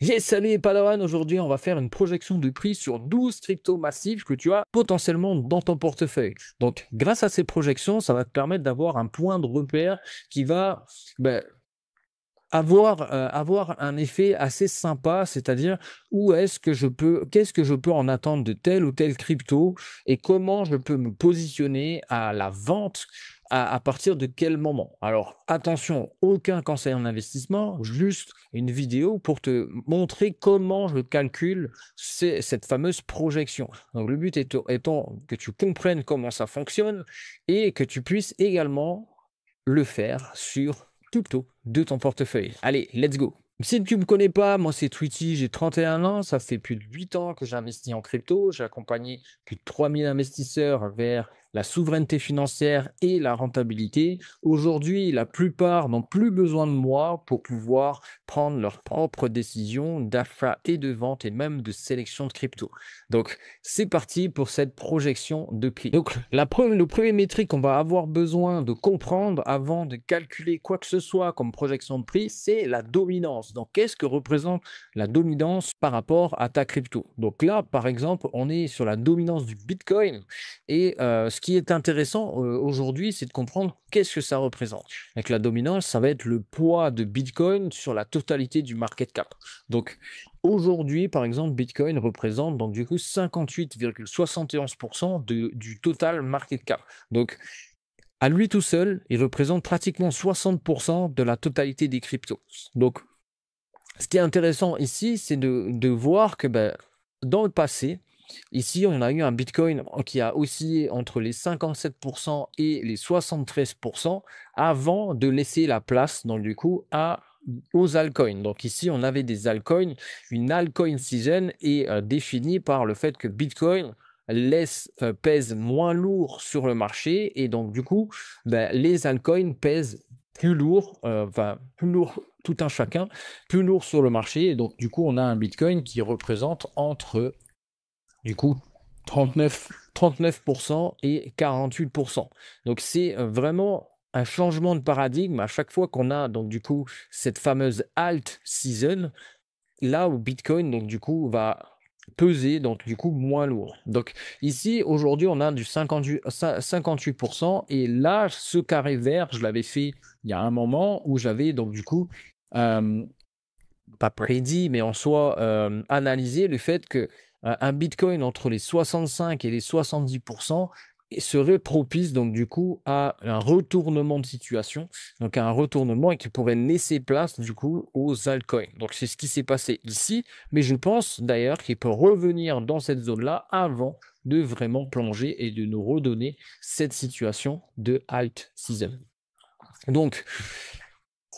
Yes, salut les Padawan, aujourd'hui on va faire une projection de prix sur 12 cryptos massifs que tu as potentiellement dans ton portefeuille. Donc grâce à ces projections, ça va te permettre d'avoir un point de repère qui va ben, avoir un effet assez sympa, c'est-à-dire qu'est-ce que je peux en attendre de tel ou tel crypto et comment je peux me positionner à la vente à partir de quel moment. Alors attention, aucun conseil en investissement, juste une vidéo pour te montrer comment je calcule cette fameuse projection. Donc le but étant que tu comprennes comment ça fonctionne et que tu puisses également le faire sur crypto de ton portefeuille. Allez, let's go. Si tu ne me connais pas, moi c'est Tweety, j'ai 31 ans, ça fait plus de 8 ans que j'investis en crypto, j'ai accompagné plus de 3000 investisseurs vers la souveraineté financière et la rentabilité. Aujourd'hui, la plupart n'ont plus besoin de moi pour pouvoir prendre leurs propres décisions d'achat et de vente et même de sélection de crypto. Donc, c'est parti pour cette projection de prix. Donc, le premier métrique qu'on va avoir besoin de comprendre avant de calculer quoi que ce soit comme projection de prix, c'est la dominance. Donc, qu'est-ce que représente la dominance par rapport à ta crypto? Donc là, par exemple, on est sur la dominance du Bitcoin et ce qui est intéressant aujourd'hui, c'est de comprendre qu'est-ce que ça représente. Avec la dominance, ça va être le poids de Bitcoin sur la totalité du market cap. Donc, aujourd'hui, par exemple, Bitcoin représente donc du coup 58,71% du total market cap. Donc, à lui tout seul, il représente pratiquement 60% de la totalité des cryptos. Donc, ce qui est intéressant ici, c'est de voir que dans le passé, ici, on a eu un Bitcoin qui a oscillé entre les 57% et les 73% avant de laisser la place, donc du coup, aux altcoins. Donc ici, on avait des altcoins. Une altcoin season est définie par le fait que Bitcoin pèse moins lourd sur le marché et donc du coup, les altcoins pèsent plus lourd, plus lourd tout un chacun, plus lourd sur le marché. Et donc du coup, on a un Bitcoin qui représente entre du coup 39% et 48%. Donc c'est vraiment un changement de paradigme à chaque fois qu'on a donc du coup cette fameuse alt season, là où Bitcoin donc du coup va peser donc du coup moins lourd. Donc ici aujourd'hui on a du 58% et là ce carré vert je l'avais fait il y a un moment où j'avais donc du coup pas prédit mais en soi analysé le fait que un Bitcoin entre les 65 et les 70% serait propice donc du coup à un retournement de situation, donc à un retournement et qui pourrait laisser place du coup aux altcoins. Donc c'est ce qui s'est passé ici, mais je pense d'ailleurs qu'il peut revenir dans cette zone-là avant de vraiment plonger et de nous redonner cette situation de alt season. Donc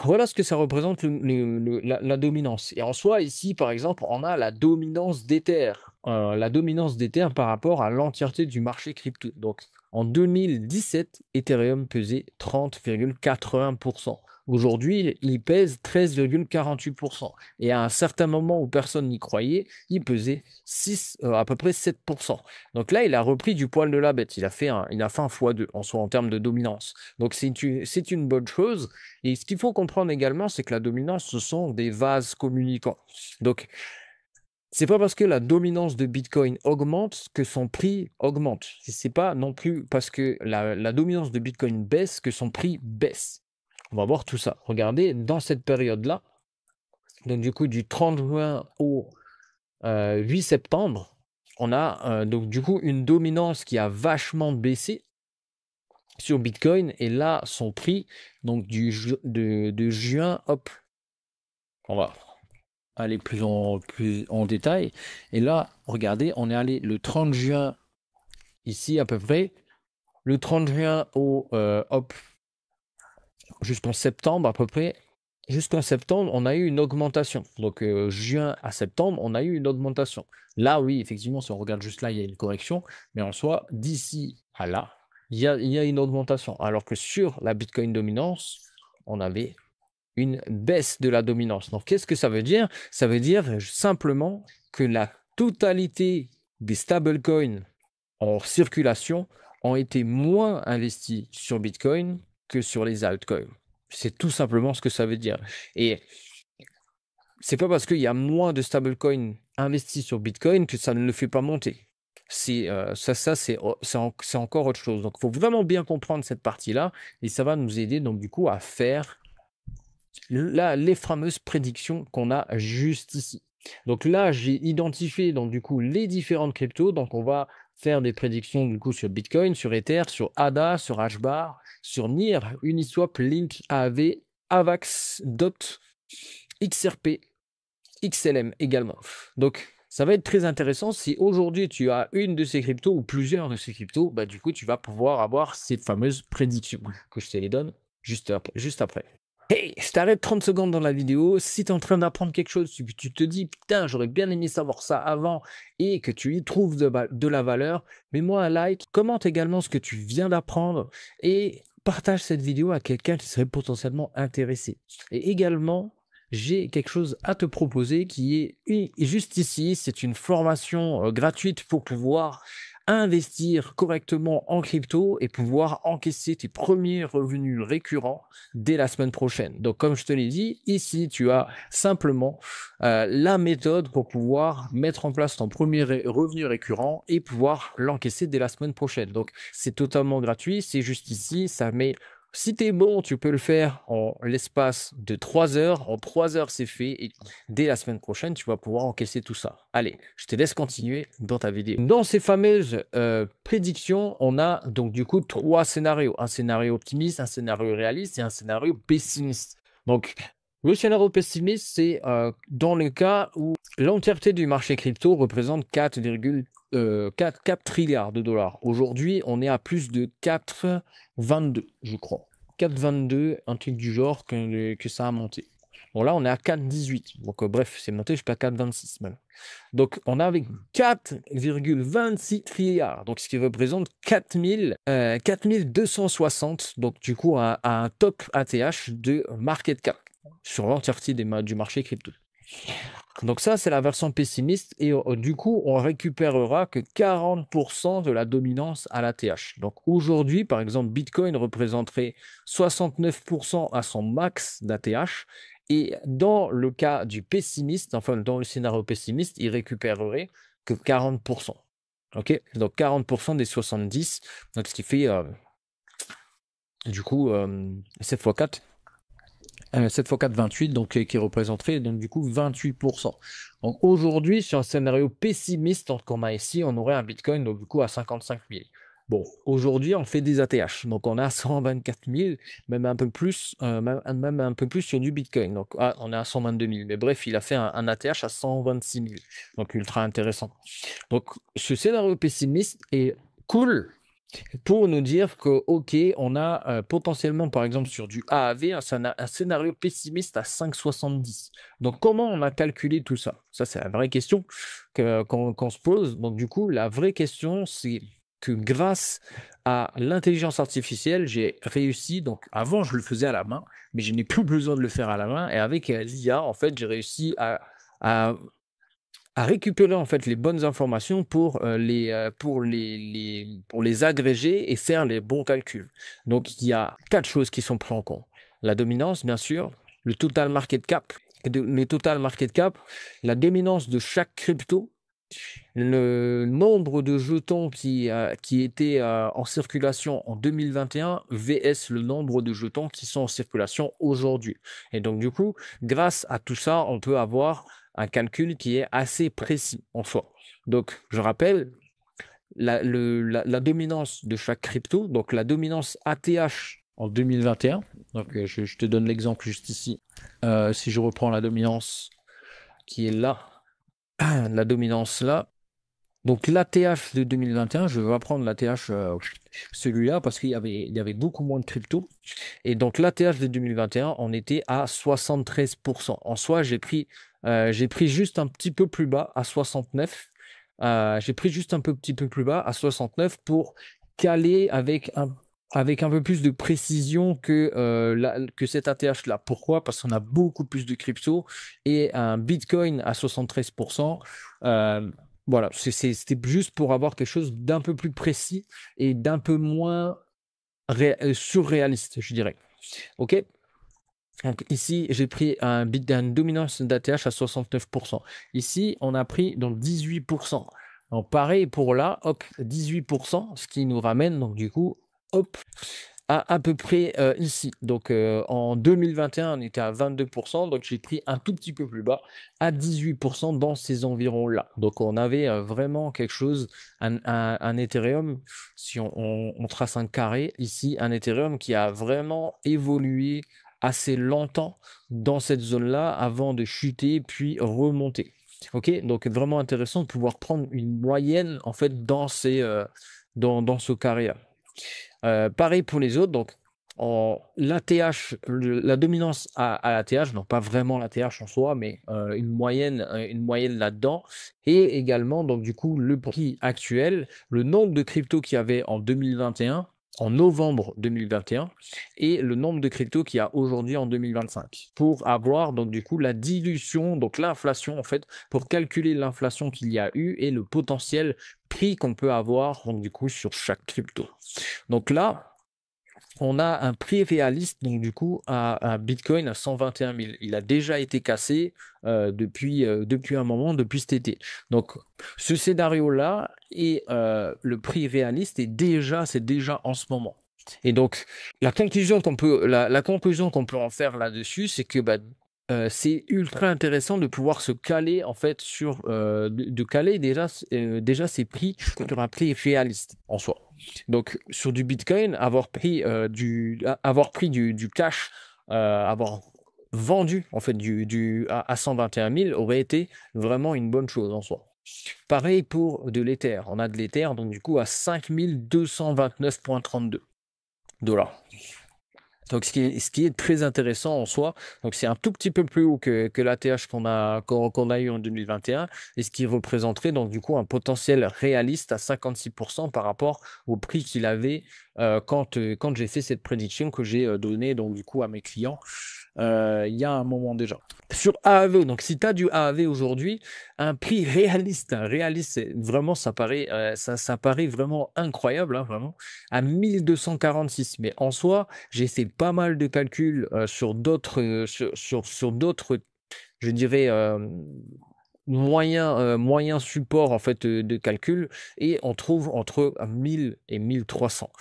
voilà ce que ça représente la dominance. Et en soi, ici, par exemple, on a la dominance d'Ether. La dominance d'Ether par rapport à l'entièreté du marché crypto. Donc, en 2017, Ethereum pesait 30,80%. Aujourd'hui, il pèse 13,48%. Et à un certain moment où personne n'y croyait, il pesait à peu près 7%. Donc là, il a repris du poil de la bête. Il a fait un x2 en soi en termes de dominance. Donc c'est une bonne chose. Et ce qu'il faut comprendre également, c'est que la dominance, ce sont des vases communicants. Donc, c'est pas parce que la dominance de Bitcoin augmente que son prix augmente. C'est pas non plus parce que la dominance de Bitcoin baisse que son prix baisse. On va voir tout ça. Regardez, dans cette période-là, donc du coup du 30 juin au 8 septembre, on a donc du coup une dominance qui a vachement baissé sur Bitcoin et là son prix donc de juin, hop, on va aller plus en détail et là regardez, on est allé le 30 juin ici à peu près, le 30 juin au hop jusqu'en septembre à peu près. Jusqu'en septembre, on a eu une augmentation. Donc, juin à septembre, on a eu une augmentation. Là, oui, effectivement, si on regarde juste là, il y a une correction. Mais en soi, d'ici à là, il y a une augmentation. Alors que sur la Bitcoin dominance, on avait une baisse de la dominance. Donc, qu'est-ce que ça veut dire? Ça veut dire simplement que la totalité des stablecoins en circulation ont été moins investis sur Bitcoin que sur les altcoins. C'est tout simplement ce que ça veut dire. Et c'est pas parce qu'il y a moins de stablecoins investis sur Bitcoin que ça ne le fait pas monter. C'est c'est encore autre chose. Donc, il faut vraiment bien comprendre cette partie-là et ça va nous aider donc du coup à faire les fameuses prédictions qu'on a juste ici. Donc là, j'ai identifié donc du coup les différentes cryptos. Donc on va faire des prédictions du coup sur Bitcoin, sur Ether, sur ADA, sur HBAR, sur NIR, Uniswap, Link, AAV, AVAX, DOT, XRP, XLM également. Donc ça va être très intéressant. Si aujourd'hui tu as une de ces cryptos ou plusieurs de ces cryptos, bah, du coup tu vas pouvoir avoir ces fameuses prédictions que je te les donne juste après. Hey, je t'arrête 30 secondes dans la vidéo. Si tu es en train d'apprendre quelque chose, tu te dis putain, j'aurais bien aimé savoir ça avant et que tu y trouves de la valeur, mets-moi un like, commente également ce que tu viens d'apprendre et partage cette vidéo à quelqu'un qui serait potentiellement intéressé. Et également, j'ai quelque chose à te proposer qui est juste ici. C'est une formation gratuite pour pouvoir investir correctement en crypto et pouvoir encaisser tes premiers revenus récurrents dès la semaine prochaine. Donc, comme je te l'ai dit, ici, tu as simplement la méthode pour pouvoir mettre en place ton premier revenu récurrent et pouvoir l'encaisser dès la semaine prochaine. Donc, c'est totalement gratuit. C'est juste ici. Ça met... Si tu es bon, tu peux le faire en l'espace de 3 heures. En 3 heures, c'est fait. Et dès la semaine prochaine, tu vas pouvoir encaisser tout ça. Allez, je te laisse continuer dans ta vidéo. Dans ces fameuses prédictions, on a donc du coup 3 scénarios. Un scénario optimiste, un scénario réaliste et un scénario pessimiste. Donc, le scénario pessimiste, c'est dans le cas où l'entièreté du marché crypto représente 4 trilliards de dollars. Aujourd'hui, on est à plus de 4,22, je crois. 4,22, un truc du genre que ça a monté. Bon, là, on est à 4,18. Donc, bref, c'est monté jusqu'à 4,26 même. Donc, on a avec 4,26 trilliards, donc ce qui représente 4260, donc du coup, un top ATH de market cap sur l'entièreté du marché crypto. Donc ça, c'est la version pessimiste et du coup, on récupérera que 40% de la dominance à l'ATH. Donc aujourd'hui, par exemple, Bitcoin représenterait 69% à son max d'ATH et dans le cas du pessimiste, enfin dans le scénario pessimiste, il récupérerait que 40%. Ok, donc 40% des 70, donc ce qui fait du coup 7 x 4. 7 x 4, 28, donc qui représenterait donc du coup 28%. Donc aujourd'hui, sur un scénario pessimiste qu'on a ici, on aurait un Bitcoin donc du coup à 55 000. Bon, aujourd'hui, on fait des ATH, donc on est à 124 000, même un peu plus, même un peu plus sur du Bitcoin. Donc on est à 122 000, mais bref, il a fait un ATH à 126 000, donc ultra intéressant. Donc ce scénario pessimiste est cool pour nous dire que, ok, on a potentiellement, par exemple, sur du AAV, un scénario pessimiste à 5,70. Donc, comment on a calculé tout ça? Ça, c'est la vraie question qu'on se pose. Donc, du coup, la vraie question, c'est que grâce à l'intelligence artificielle, j'ai réussi, donc avant, je le faisais à la main, mais je n'ai plus besoin de le faire à la main. Et avec l'IA, en fait, j'ai réussi à récupérer en fait les bonnes informations pour les agréger et faire les bons calculs. Donc il y a 4 choses qui sont prises en compte. La dominance, bien sûr, le total market cap, la dominance de chaque crypto, le nombre de jetons qui étaient en circulation en 2021 vs le nombre de jetons qui sont en circulation aujourd'hui. Et donc du coup, grâce à tout ça, on peut avoir un calcul qui est assez précis en soi. Donc je rappelle, la dominance de chaque crypto, donc la dominance ATH en 2021, donc je te donne l'exemple juste ici. Si je reprends la dominance qui est là, la dominance là, donc l'ATH de 2021, je vais prendre l'ATH celui-là parce qu'il y avait beaucoup moins de crypto. Et donc l'ATH de 2021, on était à 73%. En soi, j'ai pris juste un petit peu plus bas à 69. J'ai pris juste un petit peu plus bas à 69 pour caler avec un peu plus de précision que cet ATH-là. Pourquoi? Parce qu'on a beaucoup plus de crypto et un Bitcoin à 73%. Voilà, c'était juste pour avoir quelque chose d'un peu plus précis et d'un peu moins surréaliste, je dirais. Ok? Donc ici, j'ai pris un dominance d'ATH à 69%. Ici, on a pris donc 18%. Donc pareil pour là, hop, 18%, ce qui nous ramène donc du coup, hop, à peu près ici. Donc en 2021, on était à 22%, donc j'ai pris un tout petit peu plus bas, à 18% dans ces environs-là. Donc on avait vraiment quelque chose, un Ethereum, si on trace un carré ici, un Ethereum qui a vraiment évolué assez longtemps dans cette zone-là avant de chuter puis remonter. Ok, donc vraiment intéressant de pouvoir prendre une moyenne en fait dans dans ce carré-là. Pareil pour les autres, donc l'ATH, la dominance à l'ATH, non pas vraiment l'ATH en soi, mais une moyenne là-dedans, et également donc du coup le prix actuel, le nombre de cryptos qu'il y avait en 2021, en novembre 2021, et le nombre de cryptos qu'il y a aujourd'hui en 2025, pour avoir donc du coup la dilution, donc l'inflation en fait, pour calculer l'inflation qu'il y a eu et le potentiel prix qu'on peut avoir donc du coup sur chaque crypto. Donc là, on a un prix réaliste, donc du coup, à Bitcoin à 121 000. Il a déjà été cassé depuis un moment, depuis cet été. Donc, ce scénario-là et le prix réaliste c'est déjà en ce moment. Et donc, la conclusion qu'on peut en faire là-dessus, c'est que c'est ultra intéressant de pouvoir se caler en fait sur de caler déjà ces prix sur un prix réaliste en soi. Donc sur du Bitcoin, avoir pris du cash, avoir vendu en fait à 121 000 aurait été vraiment une bonne chose en soi. Pareil pour de l'Ether. On a de l'Ether donc du coup à 5229,32 $. Donc, ce qui est très intéressant en soi, donc c'est un tout petit peu plus haut que l'ATH qu'on a eu en 2021, et ce qui représenterait donc du coup un potentiel réaliste à 56% par rapport au prix qu'il avait quand j'ai fait cette prédiction que j'ai donnée donc du coup à mes clients il y a un moment déjà. Sur AAV, donc si tu as du AAV aujourd'hui, un prix réaliste, vraiment ça paraît vraiment incroyable, hein, vraiment, à 1246. Mais en soi, j'ai fait pas mal de calculs sur d'autres, sur d'autres, je dirais, moyens supports en fait de calcul, et on trouve entre 1000 et 1300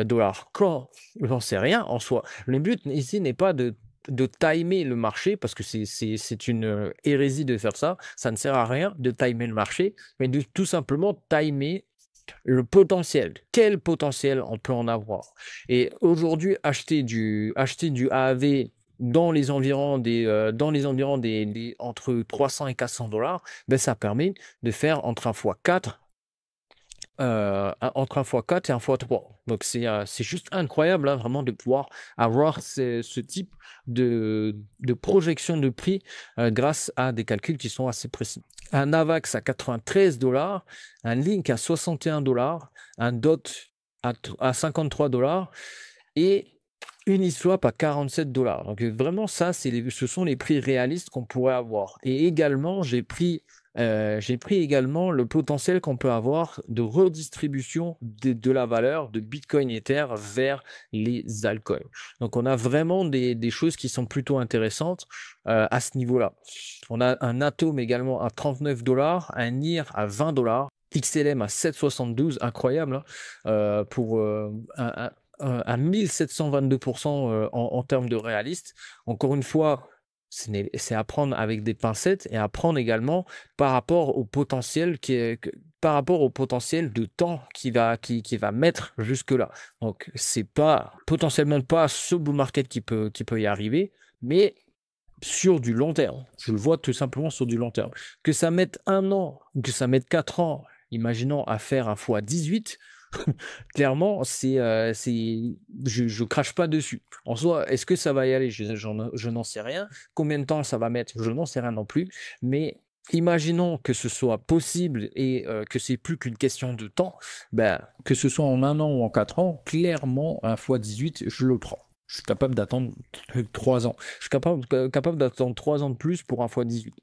dollars. Quand j'en sais rien en soi. Le but ici n'est pas de timer le marché, parce que c'est une hérésie de faire ça. Ça ne sert à rien de timer le marché, mais de tout simplement timer le potentiel. Quel potentiel on peut en avoir? Et aujourd'hui, acheter du AAV dans les environs des entre 300 et 400 dollars, ça permet de faire entre un x4 entre un x4 et un x3. Donc c'est juste incroyable, hein, vraiment, de pouvoir avoir ce type de projection de prix grâce à des calculs qui sont assez précis. Un AVAX à 93 dollars, un Link à 61 dollars, un DOT à 53 dollars et Uniswap à 47 dollars. Donc vraiment, ça, ce sont les prix réalistes qu'on pourrait avoir. Et également, j'ai pris également le potentiel qu'on peut avoir de redistribution de la valeur de Bitcoin et Ether vers les altcoins. Donc on a vraiment des choses qui sont plutôt intéressantes à ce niveau-là. On a un Atom également à 39 dollars, un NIR à 20 dollars, XLM à 7,72, incroyable, hein, pour à 1722% en termes de réaliste. Encore une fois, c'est à prendre avec des pincettes, et à prendre également par rapport au potentiel par rapport au potentiel de temps qui va mettre jusque là. Donc c'est pas potentiellement pas ce bull market qui peut y arriver, mais sur du long terme. Je le vois tout simplement sur du long terme. Que ça mette 1 an, que ça mette 4 ans, imaginons à faire un fois 18, clairement, je crache pas dessus. En soi, est-ce que ça va y aller? Je n'en sais rien. Combien de temps ça va mettre? Je n'en sais rien non plus. Mais imaginons que ce soit possible et que c'est plus qu'une question de temps, que ce soit en 1 an ou en 4 ans, clairement, un fois 18, je le prends. Je suis capable d'attendre 3 ans. Je suis capable d'attendre 3 ans de plus pour un fois 18.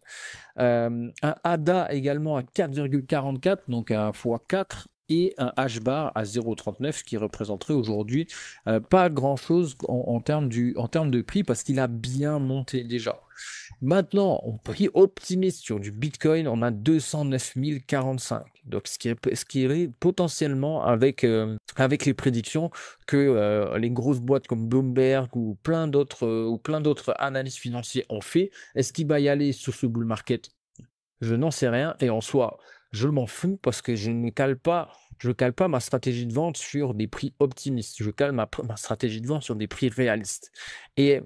Un ADA également à 4,44, donc un x4. et un H-bar à 0,39 qui représenterait aujourd'hui pas grand-chose en termes de prix parce qu'il a bien monté déjà. Maintenant, en prix optimiste sur du Bitcoin, on a 209 045. Donc, ce qui est potentiellement avec les prédictions que les grosses boîtes comme Bloomberg ou plein d'autres analystes financiers ont fait. Est-ce qu'il va y aller sur ce bull market? Je n'en sais rien. Et en soi, je m'en fous parce que je ne cale pas ma stratégie de vente sur des prix optimistes. Je cale ma stratégie de vente sur des prix réalistes. Et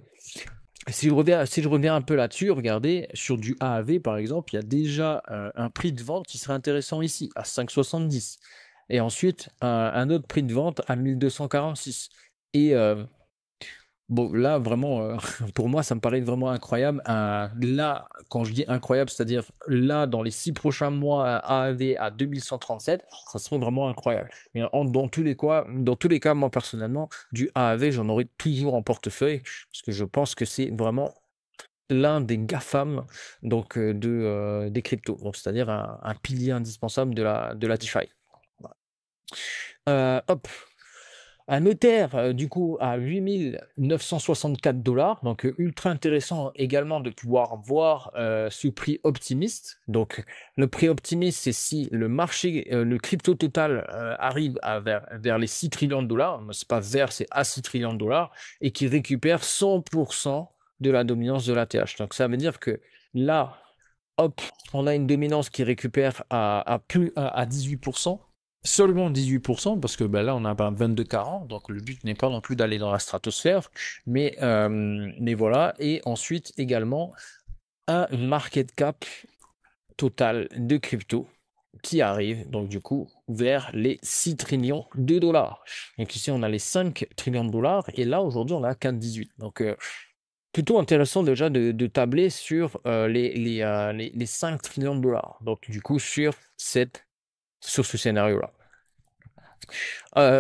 si je reviens un peu là-dessus, regardez, sur du AAV par exemple, il y a déjà un prix de vente qui serait intéressant ici, à 5,70. Et ensuite, un autre prix de vente à 1246. Et bon, là, vraiment, pour moi, ça me paraît vraiment incroyable. Là, quand je dis incroyable, c'est-à-dire là, dans les 6 prochains mois, AAV à 2137, ça serait vraiment incroyable. Mais dans tous les cas, moi, personnellement, du AAV, j'en aurais toujours en portefeuille, parce que je pense que c'est vraiment l'un des GAFAM donc, des cryptos. Donc, c'est-à-dire un pilier indispensable de la DeFi. Voilà. Hop. Un Ether, du coup, à 8 964 $. Donc, ultra intéressant également de pouvoir voir ce prix optimiste. Donc, le prix optimiste, c'est si le marché, le crypto total arrive vers les 6 trillions de dollars. C'est pas vers, c'est à 6 trillions de dollars et qui récupère 100% de la dominance de l'ATH. Donc, ça veut dire que là, hop, on a une dominance qui récupère à 18%. Seulement 18%, parce que ben là, on a 22-40, donc le but n'est pas non plus d'aller dans la stratosphère, mais voilà. Et ensuite, également, un market cap total de crypto qui arrive, donc du coup, vers les 6 trillions de dollars. Donc ici, on a les 5 trillions de dollars, et là, aujourd'hui, on a 4,18. Donc, plutôt intéressant déjà de tabler sur les 5 trillions de dollars. Donc, du coup, sur ce scénario-là.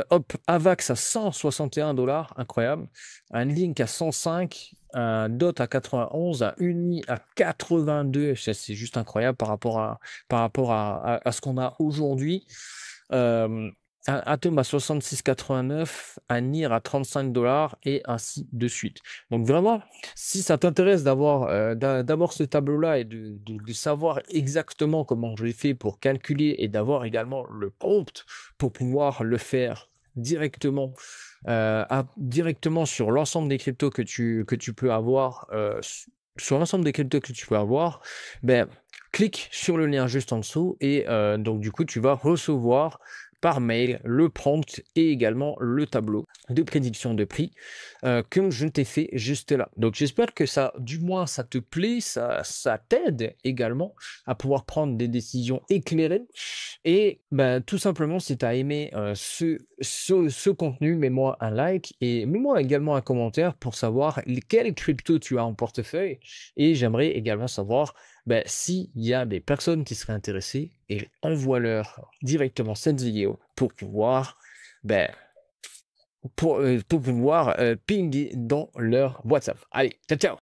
Hop, AVAX à 161 $, incroyable. Un Link à 105, un DOT à 91, un Uni à 82. C'est juste incroyable par rapport à ce qu'on a aujourd'hui. Un Atom à 66,89, un NIR à 35 $ et ainsi de suite. Donc vraiment, si ça t'intéresse d'avoir ce tableau-là et de savoir exactement comment je l'ai fait pour calculer et d'avoir également le prompt pour pouvoir le faire directement sur l'ensemble des cryptos que tu peux avoir, sur l'ensemble des cryptos que tu peux avoir, ben, clique sur le lien juste en dessous et donc du coup, tu vas recevoir par mail le prompt et également le tableau de prédiction de prix que je t'ai fait juste là. Donc j'espère que ça, du moins, ça te plaît, ça t'aide également à pouvoir prendre des décisions éclairées. Et ben, tout simplement, si tu as aimé ce contenu, mets-moi un like et mets-moi également un commentaire pour savoir quelle crypto tu as en portefeuille. Et j'aimerais également savoir ben, s'il y a des personnes qui seraient intéressées et envoie-leur directement cette vidéo pour pouvoir, ben, pour pouvoir pinguer dans leur WhatsApp. Allez, ciao, ciao!